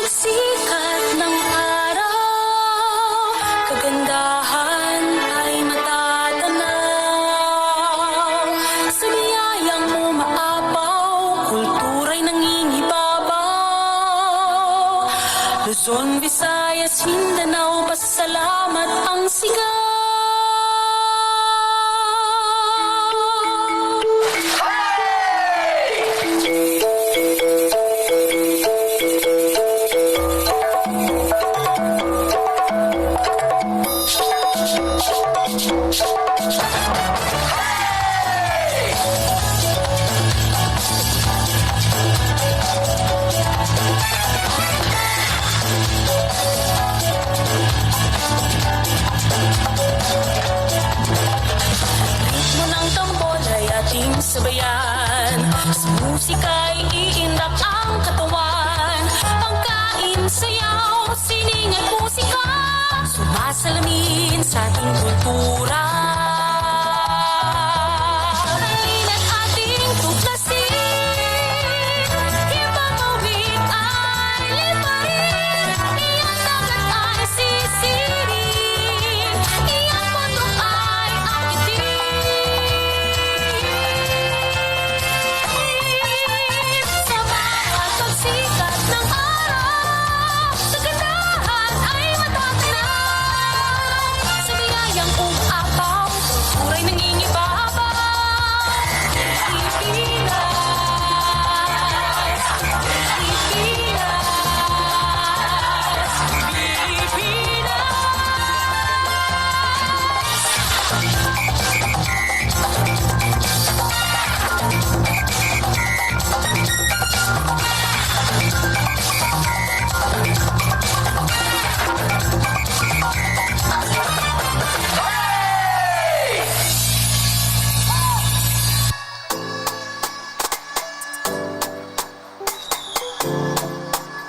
sikat ng araw, kagandahan ay matatanaw. Sa biyayang mo maapaw, kultura'y nangingibabaw. Luzon, Visayas, Mindanao, pasalamat ang sigaw. Ritmo ng tambol ay ating sabayan, sa musika'y iindak ang katawan. Pagkain, sayaw, sining at musika, sumasalamin sa ating kultura.